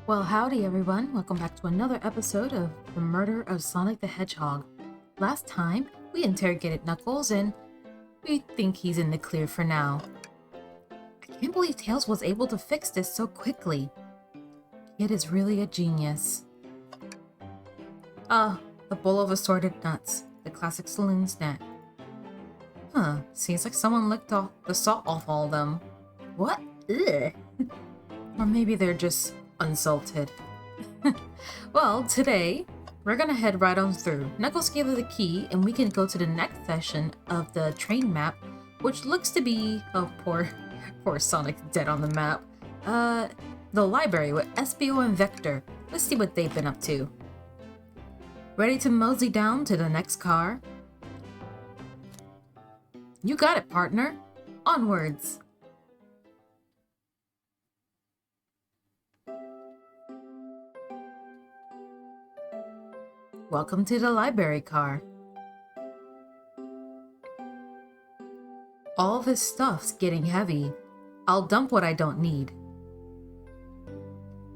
Well, howdy everyone. Welcome back to another episode of The Murder of Sonic the Hedgehog. Last time, we interrogated Knuckles and we think he's in the clear for now. I can't believe Tails was able to fix this so quickly. Kid is really a genius. The bowl of assorted nuts. The classic saloon snack. Seems like someone licked off the salt off all of them. What? Ugh. Or maybe they're just unsalted. Well, today, we're gonna head right on through. Knuckles gave her the key, and we can go to the next session of the train map, which looks to be... oh, poor Sonic's dead on the map. The library with SBO and Vector. Let's see what they've been up to. Ready to mosey down to the next car? You got it, partner. Onwards. Welcome to the library car. All this stuff's getting heavy. I'll dump what I don't need.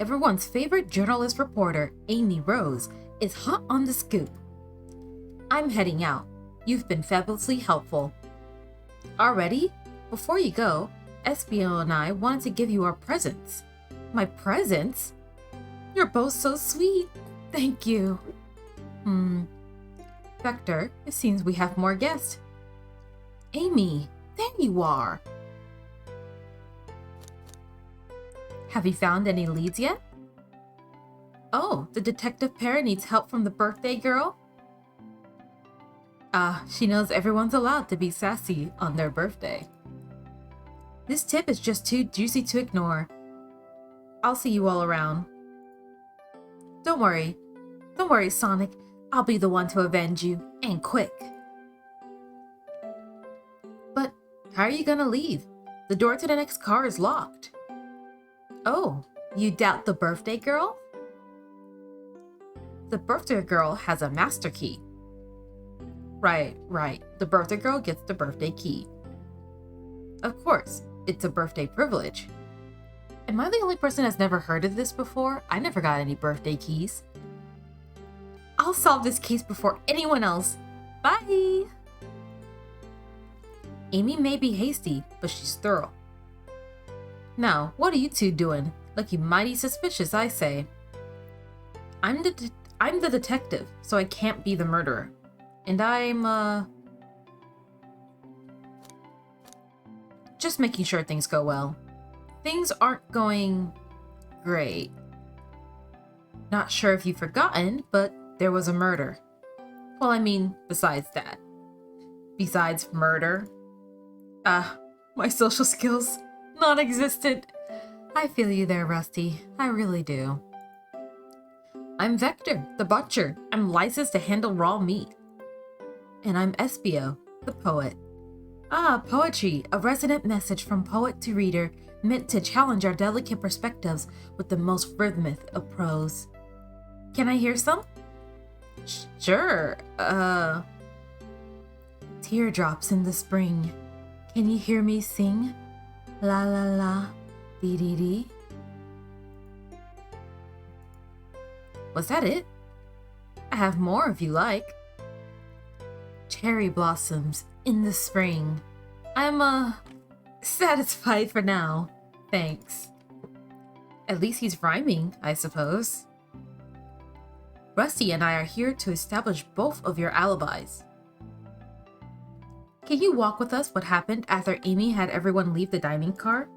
Everyone's favorite journalist reporter, Amy Rose, is hot on the scoop. I'm heading out. You've been fabulously helpful. Already? Before you go, SBO and I wanted to give you our presents. My presents? You're both so sweet. Thank you. Vector, it seems we have more guests. Amy, there you are. Have you found any leads yet? Oh, the detective pair needs help from the birthday girl? She knows everyone's allowed to be sassy on their birthday. This tip is just too juicy to ignore. I'll see you all around. Don't worry, Sonic. I'll be the one to avenge you, and quick. But how are you gonna leave? The door to the next car is locked. Oh, you doubt the birthday girl? The birthday girl has a master key. Right. The birthday girl gets the birthday key. Of course, it's a birthday privilege. Am I the only person that's never heard of this before? I never got any birthday keys. I'll solve this case before anyone else. Bye! Amy may be hasty, but she's thorough. Now, what are you two doing? Looking mighty suspicious, I say. I'm the detective, so I can't be the murderer. And I'm, just making sure things go well. Things aren't going great. Not sure if you've forgotten, but there was a murder. Well, I mean, besides that. Besides murder. My social skills, non-existent. I feel you there, Rusty. I really do. I'm Vector, the butcher. I'm licensed to handle raw meat. And I'm SBO, the poet. Poetry, a resonant message from poet to reader, meant to challenge our delicate perspectives with the most rhythmic of prose. Can I hear some? Sure, Teardrops in the spring. Can you hear me sing? La la la, dee dee dee. Was that it? I have more if you like. Cherry blossoms in the spring. I'm, satisfied for now. Thanks. At least he's rhyming, I suppose. Rusty and I are here to establish both of your alibis. Can you walk with us what happened after Amy had everyone leave the dining car?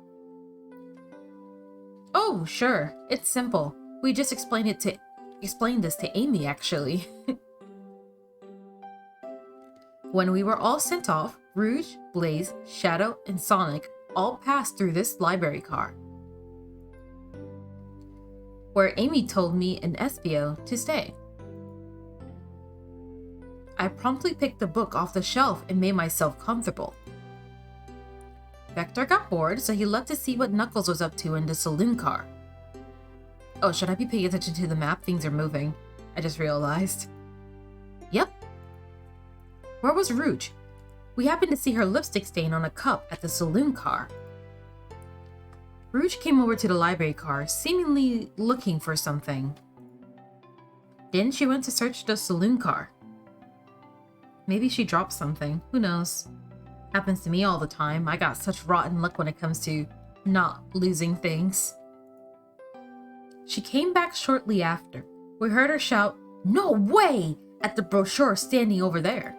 Oh, sure. It's simple. We just explained this to Amy, actually. When we were all sent off, Rouge, Blaze, Shadow, and Sonic all passed through this library car, where Amy told me and SBO to stay. I promptly picked the book off the shelf and made myself comfortable. Vector got bored, so he left to see what Knuckles was up to in the saloon car. Oh, should I be paying attention to the map? Things are moving. I just realized. Yep. Where was Rouge? We happened to see her lipstick stain on a cup at the saloon car. Rouge came over to the library car, seemingly looking for something. Then she went to search the saloon car. Maybe she dropped something, who knows? Happens to me all the time. I got such rotten luck when it comes to not losing things. She came back shortly after. We heard her shout, "No way!" at the brochure standing over there.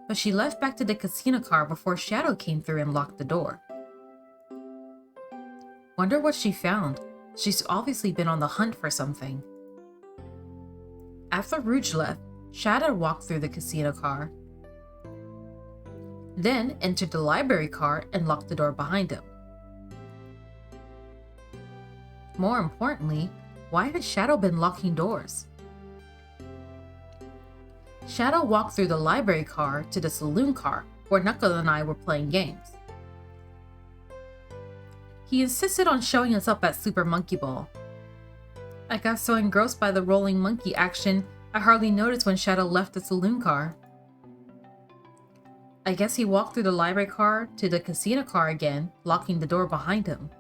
But she left back to the casino car before Shadow came through and locked the door. Wonder what she found. She's obviously been on the hunt for something. After Rouge left, Shadow walked through the casino car, then entered the library car and locked the door behind him. More importantly, why has Shadow been locking doors? Shadow walked through the library car to the saloon car where Knuckle and I were playing games. He insisted on showing us up at Super Monkey Ball. I got so engrossed by the rolling monkey action, I hardly noticed when Shadow left the saloon car. I guess he walked through the library car to the casino car again, locking the door behind him.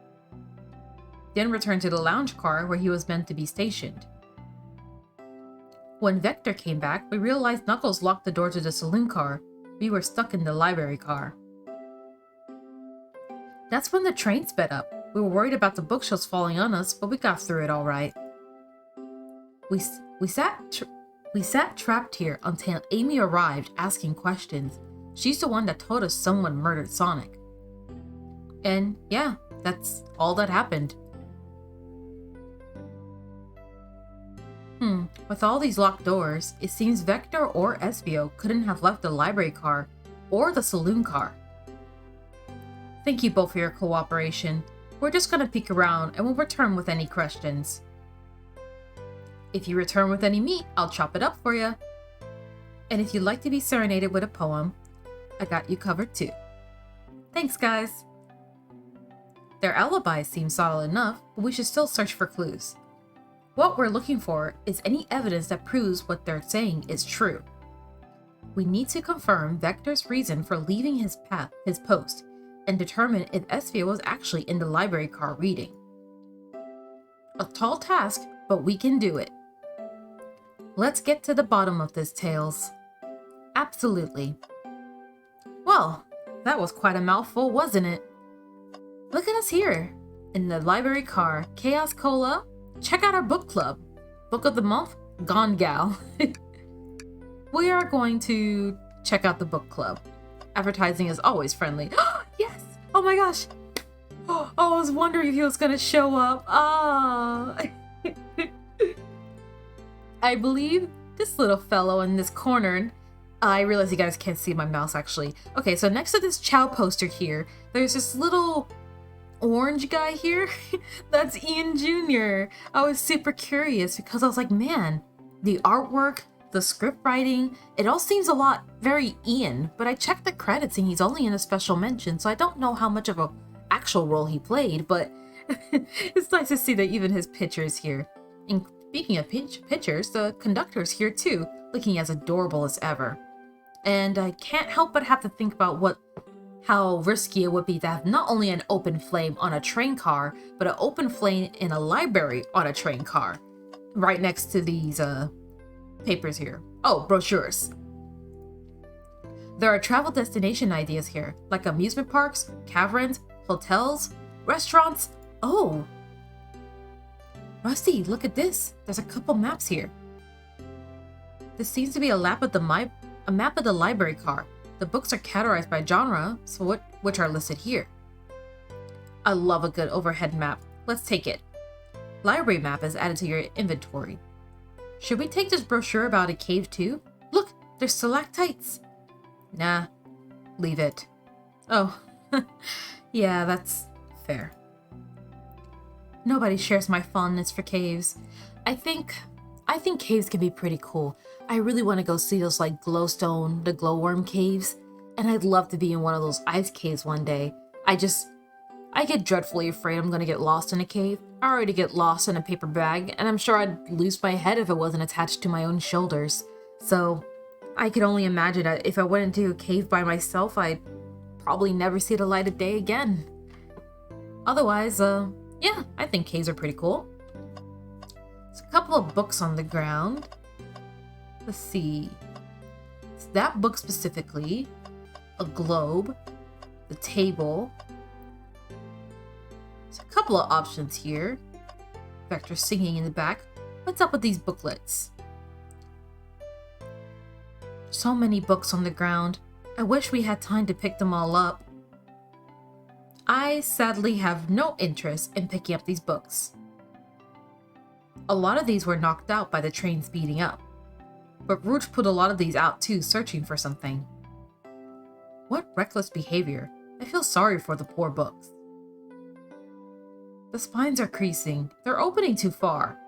Then returned to the lounge car where he was meant to be stationed. When Vector came back, we realized Knuckles locked the door to the saloon car. We were stuck in the library car. That's when the train sped up. We were worried about the bookshelves falling on us, but we got through it all right. We sat trapped here until Amy arrived asking questions. She's the one that told us someone murdered Sonic. And yeah, that's all that happened. With all these locked doors, it seems Vector or Espio couldn't have left the library car or the saloon car. Thank you both for your cooperation. We're just gonna peek around and we'll return with any questions. If you return with any meat, I'll chop it up for you. And if you'd like to be serenaded with a poem, I got you covered too. Thanks, guys. Their alibis seem solid enough, but we should still search for clues. What we're looking for is any evidence that proves what they're saying is true. We need to confirm Vector's reason for leaving his post, and determine if Espio was actually in the library car reading. A tall task, but we can do it. Let's get to the bottom of this, Tails. Absolutely. Well, that was quite a mouthful, wasn't it? Look at us here, in the library car, Chaos Cola. Check out our book club. Book of the month, Gone Gal. We are going to check out the book club. Advertising is always friendly. Yes! Oh my gosh! Oh, I was wondering if he was gonna show up. I believe this little fellow in this corner. I realize you guys can't see my mouse actually. Okay, so next to this Chow poster here, there's this little orange guy here. That's Ian Jr. I was super curious because I was like, man, the artwork, the script writing, it all seems a lot very Ian, but I checked the credits and he's only in a special mention, so I don't know how much of a actual role he played, but it's nice to see that even his picture is here. And speaking of pictures, the conductor's here too, looking as adorable as ever. And I can't help but have to think about how risky it would be to have not only an open flame on a train car, but an open flame in a library on a train car. Right next to these papers here. Oh, brochures. There are travel destination ideas here, like amusement parks, caverns, hotels, restaurants. Oh! Rusty, look at this. There's a couple maps here. This seems to be a map of the library car. The books are categorized by genre, so which are listed here. I love a good overhead map. Let's take it. Library map is added to your inventory. Should we take this brochure about a cave too? Look, there's stalactites. Nah, leave it. Oh, yeah, that's fair. Nobody shares my fondness for caves. I think caves can be pretty cool. I really want to go see those like glowstone, the glowworm caves, and I'd love to be in one of those ice caves one day. I get dreadfully afraid I'm gonna get lost in a cave. I already get lost in a paper bag, and I'm sure I'd lose my head if it wasn't attached to my own shoulders. So I could only imagine that if I went into a cave by myself, I'd probably never see the light of day again. Otherwise, yeah, I think caves are pretty cool. There's a couple of books on the ground. Let's see. It's that book specifically, a globe, the table. There's a couple of options here. Vector singing in the back. What's up with these booklets? So many books on the ground. I wish we had time to pick them all up. I sadly have no interest in picking up these books. A lot of these were knocked out by the train speeding up. But Rouge put a lot of these out too, searching for something. What reckless behavior. I feel sorry for the poor books. The spines are creasing. They're opening too far.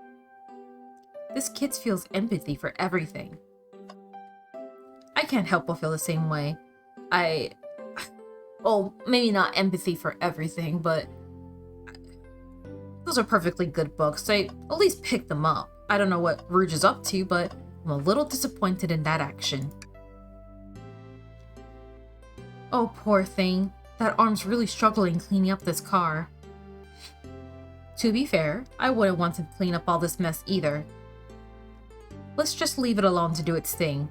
This kid feels empathy for everything. I can't help but feel the same way. Well, maybe not empathy for everything, but those are perfectly good books. I at least picked them up. I don't know what Rouge is up to, but I'm a little disappointed in that action. Oh, poor thing. That arm's really struggling cleaning up this car. To be fair, I wouldn't want to clean up all this mess either. Let's just leave it alone to do its thing.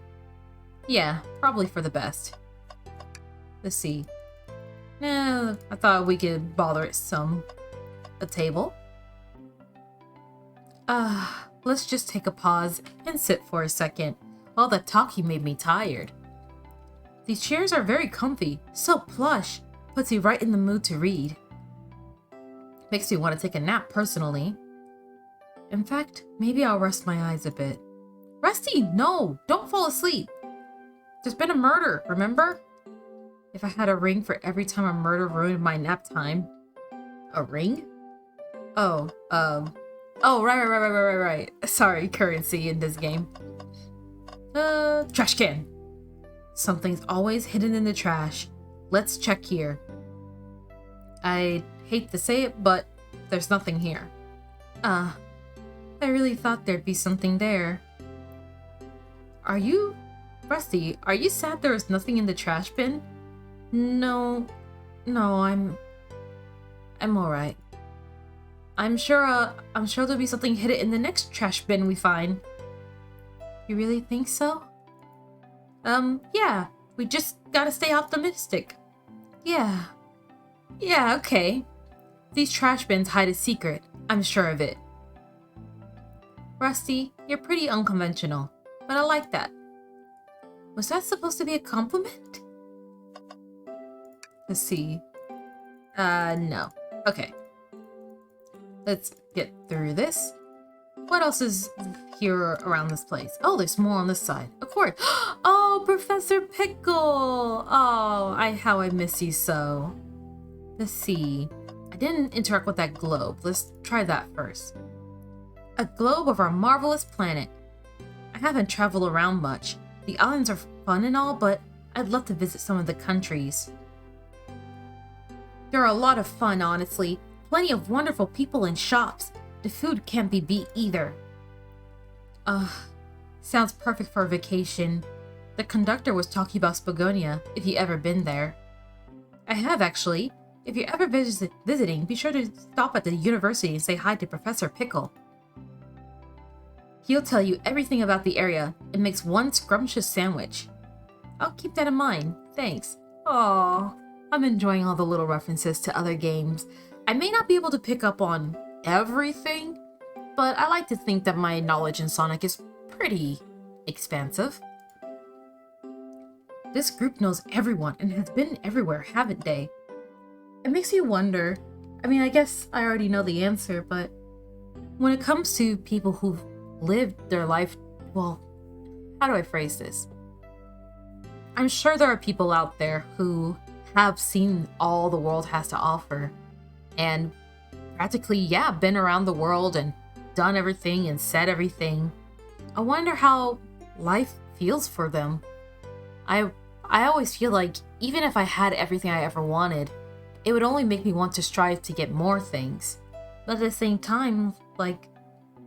Yeah, probably for the best. Let's see. I thought we could bother it some. A table? Let's just take a pause and sit for a second. All that talking made me tired. These chairs are very comfy, so plush, puts you right in the mood to read. Makes me want to take a nap personally. In fact, maybe I'll rest my eyes a bit. Rusty, no! Don't fall asleep! There's been a murder, remember? If I had a ring for every time a murder ruined my nap time. A ring? Oh, right. Sorry, currency in this game. Trash can. Something's always hidden in the trash. Let's check here. I hate to say it, but there's nothing here. I really thought there'd be something there. Rusty, are you sad there was nothing in the trash bin? No, I'm alright. I'm sure there'll be something hidden in the next trash bin we find. You really think so? Yeah, we just gotta stay optimistic. Yeah, okay. These trash bins hide a secret, I'm sure of it. Rusty, you're pretty unconventional, but I like that. Was that supposed to be a compliment? Let's see. No. Okay. Let's get through this. What else is here around this place? Oh, there's more on this side. Of course. Oh, Professor Pickle! Oh, how I miss you so. Let's see. I didn't interact with that globe. Let's try that first. A globe of our marvelous planet. I haven't traveled around much. The islands are fun and all, but I'd love to visit some of the countries. They're a lot of fun, honestly. Plenty of wonderful people and shops. The food can't be beat either. Sounds perfect for a vacation. The conductor was talking about Spagonia, if you ever been there. I have, actually. If you're ever visiting, be sure to stop at the university and say hi to Professor Pickle. He'll tell you everything about the area and makes one scrumptious sandwich. I'll keep that in mind. Thanks. Aww. I'm enjoying all the little references to other games. I may not be able to pick up on everything, but I like to think that my knowledge in Sonic is pretty expansive. This group knows everyone and has been everywhere, haven't they? It makes you wonder. I mean, I guess I already know the answer, but when it comes to people who've lived their life, well, how do I phrase this? I'm sure there are people out there who have seen all the world has to offer and practically, yeah, been around the world and done everything and said everything. I wonder how life feels for them. I always feel like even if I had everything I ever wanted, it would only make me want to strive to get more things. But at the same time, like,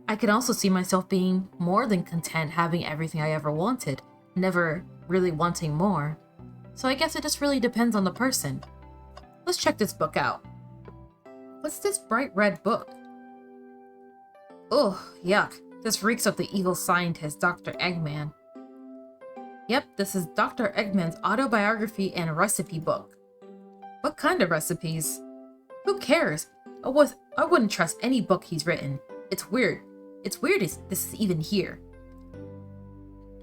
I can also see myself being more than content having everything I ever wanted, never really wanting more. So I guess it just really depends on the person. Let's check this book out. What's this bright red book? Ugh, yuck. This reeks of the evil scientist, Dr. Eggman. Yep, this is Dr. Eggman's autobiography and recipe book. What kind of recipes? Who cares? I wouldn't trust any book he's written. It's weird. It's weird this is even here.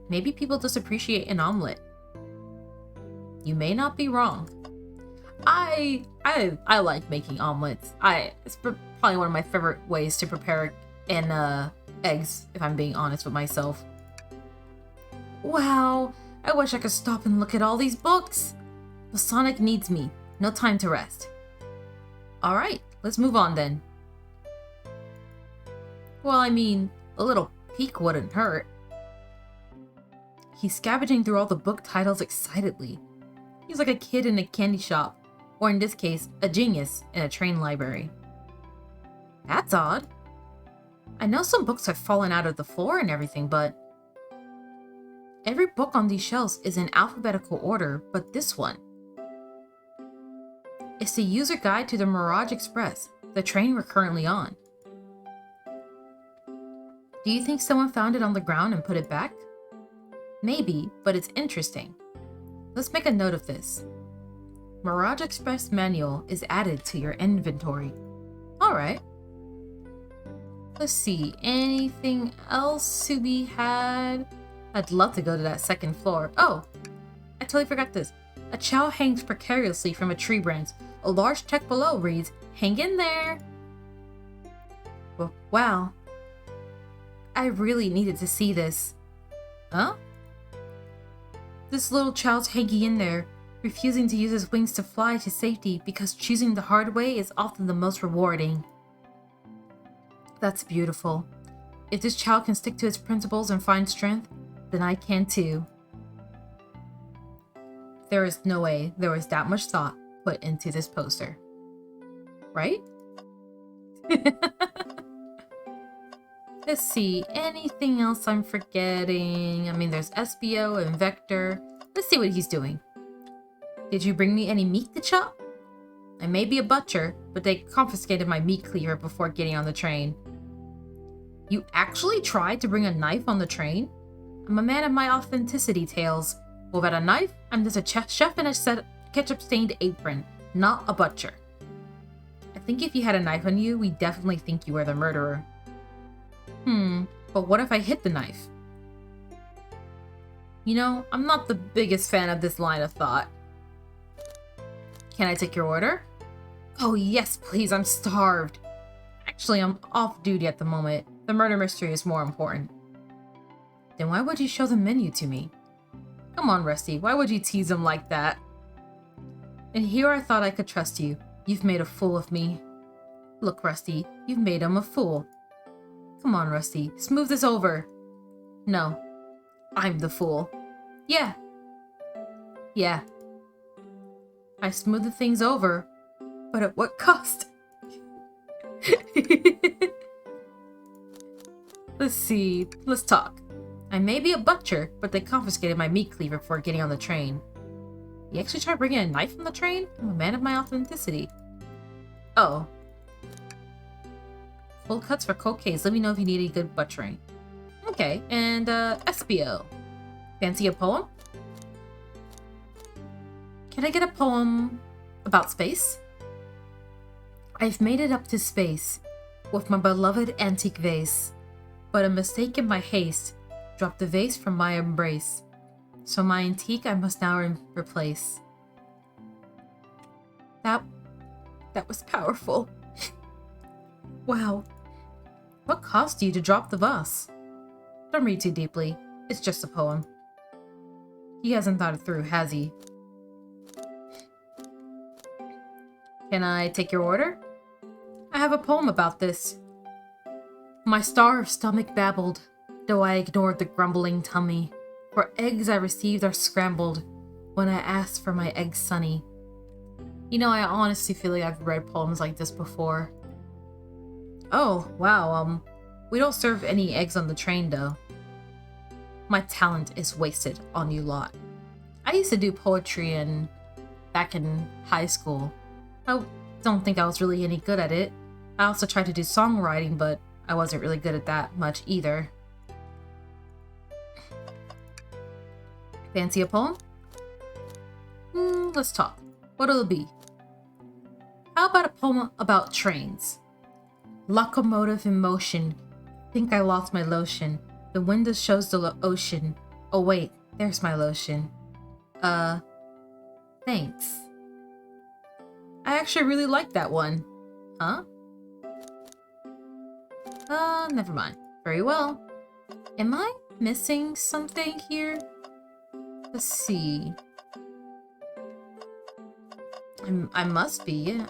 Maybe people just appreciate an omelet. You may not be wrong. I like making omelets. It's probably one of my favorite ways to prepare eggs, if I'm being honest with myself. Wow, I wish I could stop and look at all these books. But Sonic needs me. No time to rest. Alright, let's move on then. Well, I mean, a little peek wouldn't hurt. He's scavenging through all the book titles excitedly. He's like a kid in a candy shop, or in this case, a genius in a train library. That's odd. I know some books have fallen out of the floor and everything, but every book on these shelves is in alphabetical order, but this one. It's the user guide to the Mirage Express, the train we're currently on. Do you think someone found it on the ground and put it back? Maybe, but it's interesting. Let's make a note of this. Mirage Express manual is added to your inventory. Alright. Let's see, anything else to be had? I'd love to go to that second floor. Oh, I totally forgot this. A chow hangs precariously from a tree branch. A large text below reads, "Hang in there." Well, wow. I really needed to see this. Huh? This little child's hanging in there, refusing to use his wings to fly to safety because choosing the hard way is often the most rewarding. That's beautiful. If this child can stick to its principles and find strength, then I can too. There is no way there was that much thought put into this poster. Right? Let's see, anything else I'm forgetting? I mean, there's SBO and Vector. Let's see what he's doing. Did you bring me any meat to chop? I may be a butcher, but they confiscated my meat cleaver before getting on the train. You actually tried to bring a knife on the train? I'm a man of my authenticity tales. Without a knife, I'm just a chef in a ketchup-stained apron, not a butcher. I think if you had a knife on you, we'd definitely think you were the murderer. But what if I hit the knife? You know, I'm not the biggest fan of this line of thought. Can I take your order? Oh yes, please, I'm starved. Actually, I'm off duty at the moment. The murder mystery is more important. Then why would you show the menu to me? Come on, Rusty, why would you tease him like that? And here I thought I could trust you. You've made a fool of me. Look, Rusty, you've made him a fool. Come on, Rusty, smooth this over. No, I'm the fool. Yeah. I smoothed things over, but at what cost? Let's see, let's talk. I may be a butcher, but they confiscated my meat cleaver before getting on the train. You actually tried bringing a knife on the train? I'm a man of my authenticity. Oh. Cold cuts for cold case. Let me know if you need any good butchering. Okay, and SBO. Fancy a poem? Can I get a poem about space? I've made it up to space with my beloved antique vase, but a mistake in my haste dropped the vase from my embrace. So my antique I must now replace. That was powerful. Wow. What caused you to drop the vase? Don't read too deeply. It's just a poem. He hasn't thought it through, has he? Can I take your order? I have a poem about this. My starved stomach babbled, though I ignored the grumbling tummy. For eggs I received are scrambled when I asked for my eggs sunny. You know, I honestly feel like I've read poems like this before. Oh, wow, we don't serve any eggs on the train though. My talent is wasted on you lot. I used to do poetry back in high school. I don't think I was really any good at it. I also tried to do songwriting, but I wasn't really good at that much either. Fancy a poem? Let's talk. What'll it be? How about a poem about trains? Locomotive in motion. Think I lost my lotion. The window shows the ocean. Oh wait, there's my lotion. Thanks. I actually really like that one. Huh? Never mind. Very well. Am I missing something here? Let's see. I must be, yeah.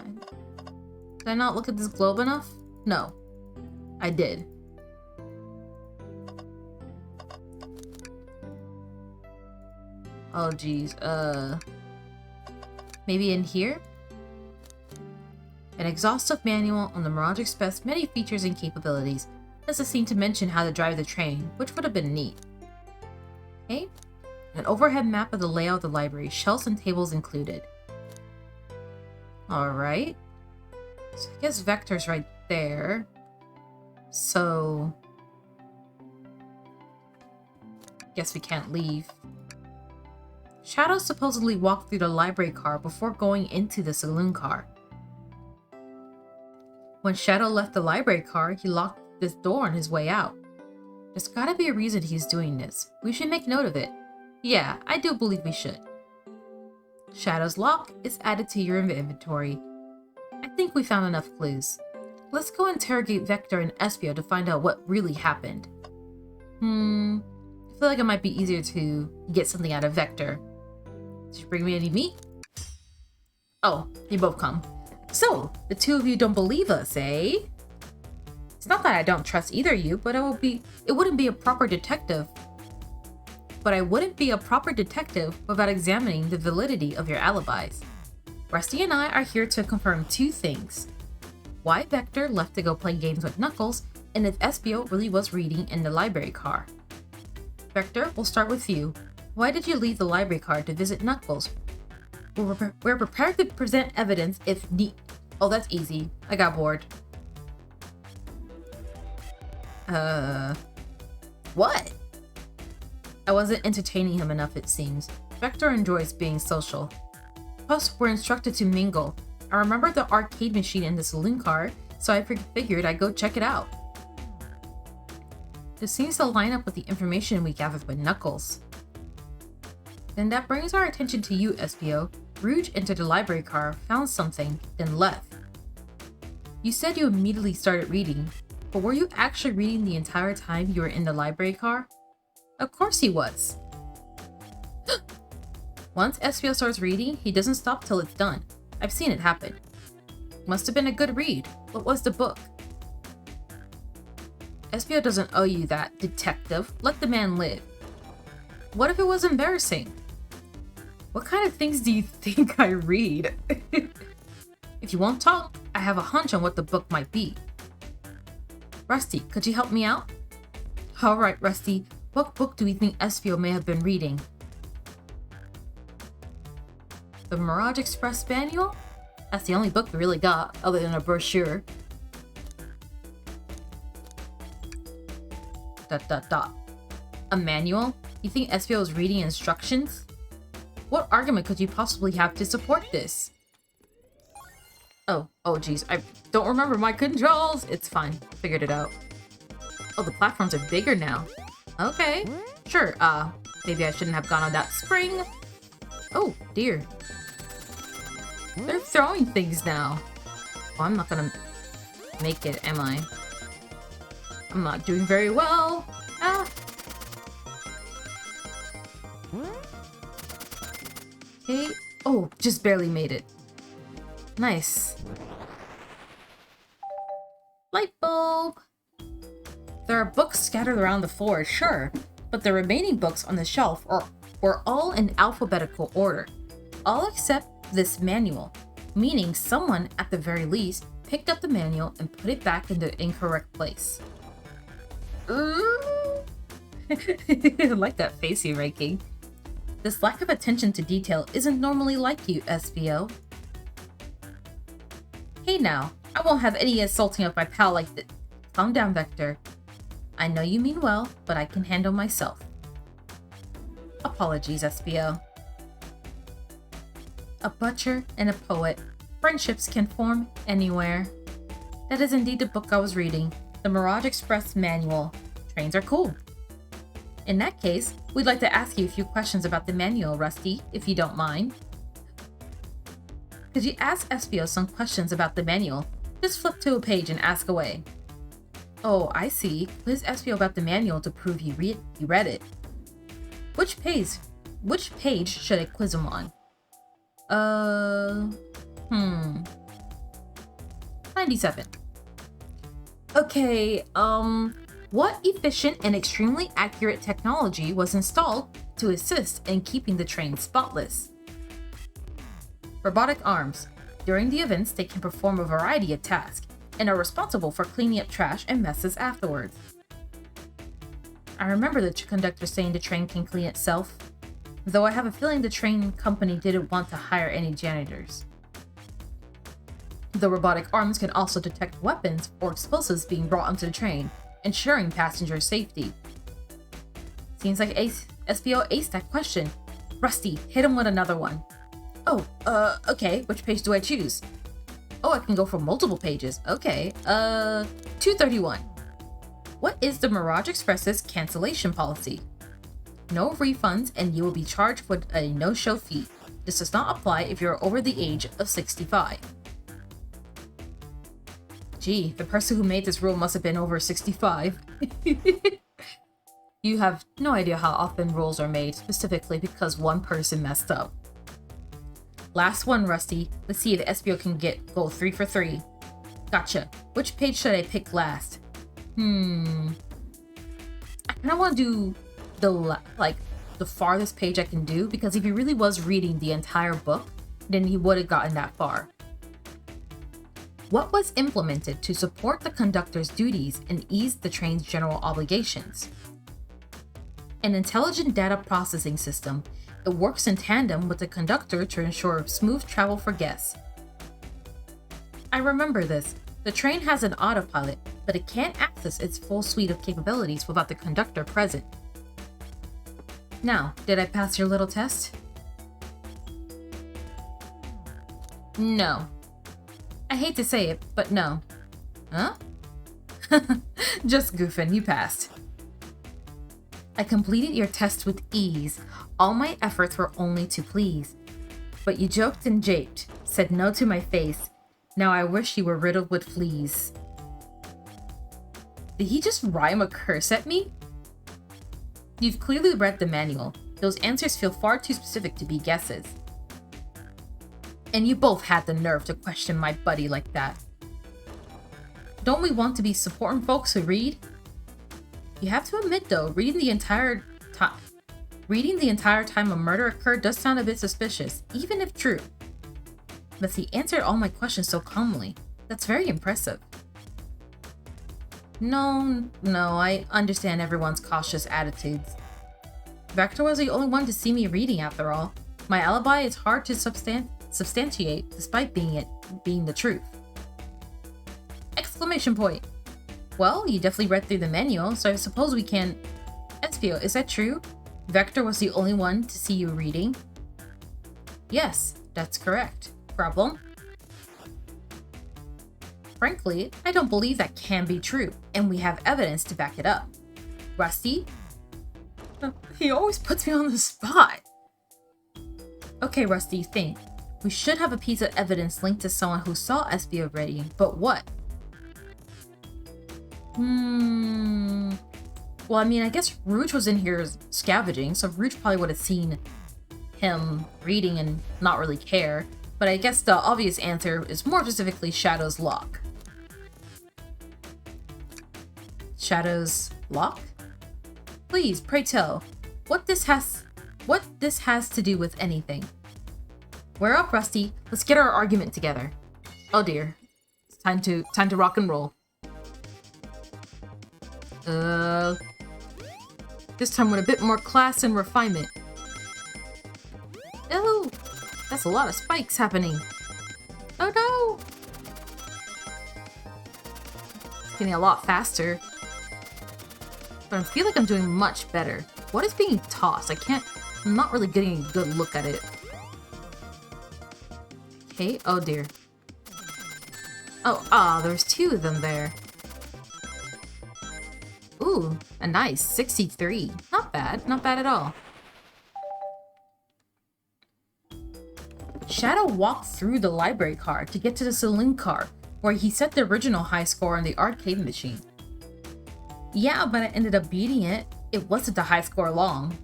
Did I not look at this globe enough? No. I did. Oh geez, maybe in here? An exhaustive manual on the Mirage Express' many features and capabilities. Doesn't seem to mention how to drive the train, which would have been neat. Okay. An overhead map of the layout of the library, shelves and tables included. Alright. So I guess Vector's right there. So... guess we can't leave. Shadow supposedly walked through the library car before going into the saloon car. When Shadow left the library car, he locked this door on his way out. There's gotta be a reason he's doing this. We should make note of it. Yeah, I do believe we should. Shadow's lock is added to your inventory. I think we found enough clues. Let's go interrogate Vector and Espio to find out what really happened. I feel like it might be easier to get something out of Vector. Did you bring me any meat? Oh, you both come. So, the two of you don't believe us, eh? It's not that I don't trust either of you, but I wouldn't be a proper detective. But I wouldn't be a proper detective without examining the validity of your alibis. Rusty and I are here to confirm two things. Why Vector left to go play games with Knuckles, and if Espio really was reading in the library car. Vector, we'll start with you. Why did you leave the library car to visit Knuckles? We're prepared to present evidence if need. Oh, that's easy. I got bored. What? I wasn't entertaining him enough, it seems. Vector enjoys being social. Plus, we're instructed to mingle. I remember the arcade machine in the saloon car, so I figured I'd go check it out. This seems to line up with the information we gathered with Knuckles. Then that brings our attention to you, Espio. Rouge entered the library car, found something, then left. You said you immediately started reading, but were you actually reading the entire time you were in the library car? Of course he was. Once Espio starts reading, he doesn't stop till it's done. I've seen it happen. Must have been a good read. What was the book? Espio doesn't owe you that, detective. Let the man live. What if it was embarrassing? What kind of things do you think I read? If you won't talk, I have a hunch on what the book might be. Rusty, could you help me out? Alright, Rusty. What book do we think Espio may have been reading? The Mirage Express manual? That's the only book we really got, other than a brochure. ... A manual? You think Espio is reading instructions? What argument could you possibly have to support this? Oh geez, I don't remember my controls! It's fine, figured it out. Oh, the platforms are bigger now. Okay, sure, maybe I shouldn't have gone on that spring. Oh, dear. They're throwing things now. Oh, I'm not gonna make it, am I? I'm not doing very well. Okay. Oh, just barely made it. Nice. Light bulb. There are books scattered around the floor, sure, but the remaining books on the shelf were all in alphabetical order. All except this manual, meaning someone, at the very least, picked up the manual and put it back in the incorrect place. I like that face you're making. This lack of attention to detail isn't normally like you, Espio. Hey now, I won't have any insulting of my pal like this. Calm down, Vector. I know you mean well, but I can handle myself. Apologies, SBO. A butcher and a poet. Friendships can form anywhere. That is indeed the book I was reading, the Mirage Express Manual. Trains are cool. In that case, we'd like to ask you a few questions about the manual, Rusty, if you don't mind. Could you ask SBO some questions about the manual? Just flip to a page and ask away. Oh, I see. Quiz SBO about the manual to prove you read it. Which page should I quiz him on? 97. Okay, what efficient and extremely accurate technology was installed to assist in keeping the train spotless? Robotic arms. During the events, they can perform a variety of tasks and are responsible for cleaning up trash and messes afterwards. I remember the conductor saying the train can clean itself, though I have a feeling the train company didn't want to hire any janitors. The robotic arms can also detect weapons or explosives being brought onto the train, ensuring passenger safety. Seems like SBO aced that question. Rusty, hit him with another one. Oh, okay, which page do I choose? Oh, I can go for multiple pages. Okay, 231. What is the Mirage Express's cancellation policy? No refunds and you will be charged with a no-show fee. This does not apply if you're over the age of 65. Gee, the person who made this rule must have been over 65. You have no idea how often rules are made, specifically because one person messed up. Last one, Rusty. Let's see if SBO can go 3 for 3. Gotcha. Which page should I pick last? I kind of want to do the farthest page I can do, because if he really was reading the entire book, then he would have gotten that far. What was implemented to support the conductor's duties and ease the train's general obligations? An intelligent data processing system. It works in tandem with the conductor to ensure smooth travel for guests. I remember this. The train has an autopilot, but it can't access its full suite of capabilities without the conductor present. Now, did I pass your little test? No. I hate to say it, but no. Huh? Just goofing, you passed. I completed your test with ease. All my efforts were only to please. But you joked and japed, said no to my face. Now I wish you were riddled with fleas. Did he just rhyme a curse at me? You've clearly read the manual. Those answers feel far too specific to be guesses. And you both had the nerve to question my buddy like that. Don't we want to be supporting folks who read? You have to admit though, reading the entire time a murder occurred does sound a bit suspicious, even if true. But he answered all my questions so calmly. That's very impressive. No, I understand everyone's cautious attitudes. Vector was the only one to see me reading after all. My alibi is hard to substantiate despite being the truth. Exclamation point. Well, you definitely read through the manual, so I suppose we can... SBO, is that true? Vector was the only one to see you reading? Yes, that's correct. Problem? Frankly, I don't believe that can be true, and we have evidence to back it up. Rusty? He always puts me on the spot. Okay, Rusty, think. We should have a piece of evidence linked to someone who saw SBO reading, but what? Well, I mean, I guess Rouge was in here scavenging, so Rouge probably would have seen him reading and not really care. But I guess the obvious answer is more specifically Shadow's lock. Shadow's lock? Please, pray tell, what this has to do with anything. We're up, Rusty. Let's get our argument together. Oh dear. It's time to rock and roll. This time with a bit more class and refinement. Oh, that's a lot of spikes happening. Oh no! Getting a lot faster. But I feel like I'm doing much better. What is being tossed? I'm not really getting a good look at it. Okay, oh dear. Oh, there's two of them there. Ooh, a nice 63. Not bad at all. Shadow walked through the library car to get to the saloon car, where he set the original high score on the arcade machine. Yeah, but I ended up beating it. It wasn't the high score long.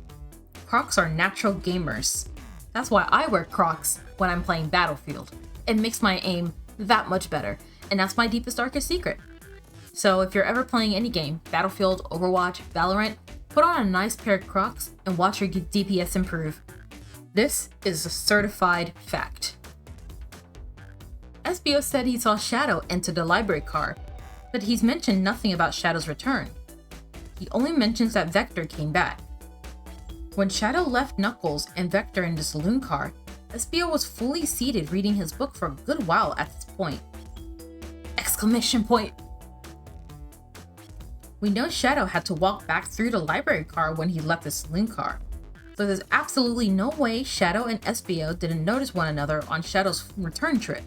Crocs are natural gamers. That's why I wear Crocs when I'm playing Battlefield. It makes my aim that much better, and that's my deepest, darkest secret. So if you're ever playing any game, Battlefield, Overwatch, Valorant, put on a nice pair of Crocs and watch your DPS improve. This is a certified fact. SBO said he saw Shadow enter the library car, but he's mentioned nothing about Shadow's return. He only mentions that Vector came back. When Shadow left Knuckles and Vector in the saloon car, SBO was fully seated reading his book for a good while at this point. Exclamation point! We know Shadow had to walk back through the library car when he left the saloon car, so there's absolutely no way Shadow and SBO didn't notice one another on Shadow's return trip.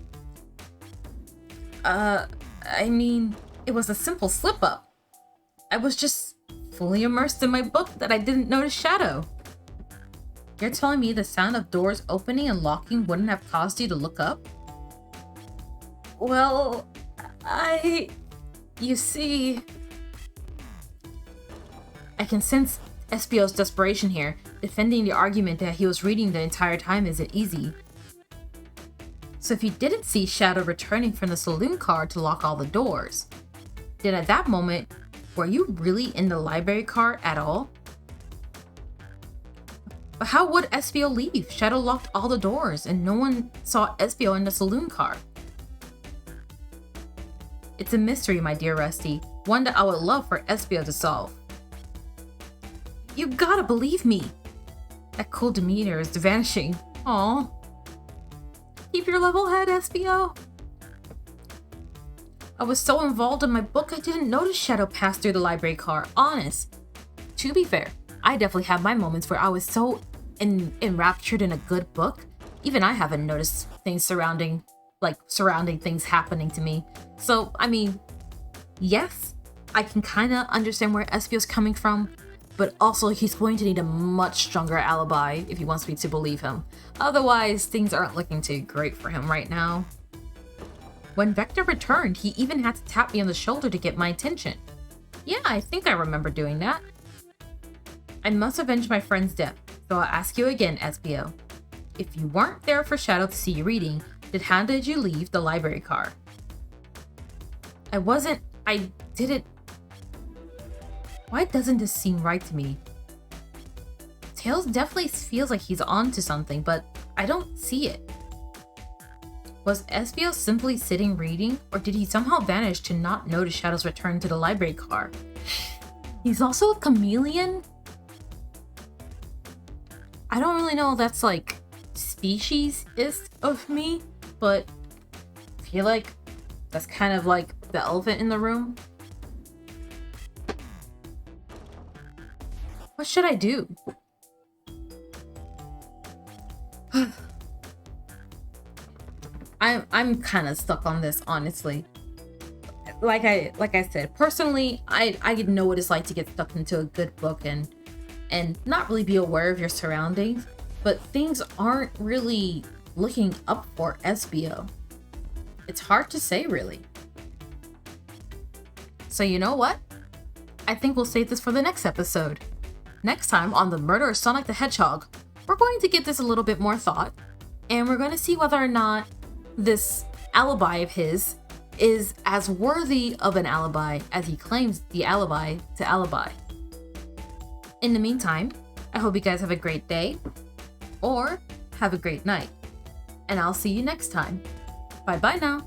I mean, it was a simple slip-up. I was just fully immersed in my book that I didn't notice Shadow. You're telling me the sound of doors opening and locking wouldn't have caused you to look up? Well, you see... I can sense SBO's desperation here. Defending the argument that he was reading the entire time isn't easy. So if you didn't see Shadow returning from the saloon car to lock all the doors, then at that moment, were you really in the library car at all? But how would SBO leave? Shadow locked all the doors and no one saw SBO in the saloon car. It's a mystery, my dear Rusty, one that I would love for SBO to solve. You gotta believe me! That cool demeanor is vanishing. Aww. Keep your level head, SBO. I was so involved in my book I didn't notice Shadow pass through the library car, honest. To be fair, I definitely have my moments where I was so enraptured in a good book, even I haven't noticed things surrounding things happening to me. So, I mean, yes, I can kinda understand where SBO's coming from, but also he's going to need a much stronger alibi if he wants me to believe him. Otherwise, things aren't looking too great for him right now. When Vector returned, he even had to tap me on the shoulder to get my attention. Yeah, I think I remember doing that. I must avenge my friend's death, so I'll ask you again, SBO. If you weren't there for Shadow to see you reading, then how did you leave the library car? I didn't... Why doesn't this seem right to me? Tails definitely feels like he's onto something, but I don't see it. Was SBO simply sitting reading, or did he somehow vanish to not notice Shadow's return to the library car? He's also a chameleon? I don't really know if that's like species-ist of me, but I feel like that's kind of like the elephant in the room. What should I do? I'm kind of stuck on this, honestly. Like I said, personally, I know what it's like to get stuck into a good book and not really be aware of your surroundings, but things aren't really looking up for SBO. It's hard to say, really. So you know what? I think we'll save this for the next episode. Next time on The Murder of Sonic the Hedgehog, we're going to give this a little bit more thought, and we're going to see whether or not this alibi of his is as worthy of an alibi as he claims the alibi to alibi. In the meantime, I hope you guys have a great day, or have a great night, and I'll see you next time. Bye bye now.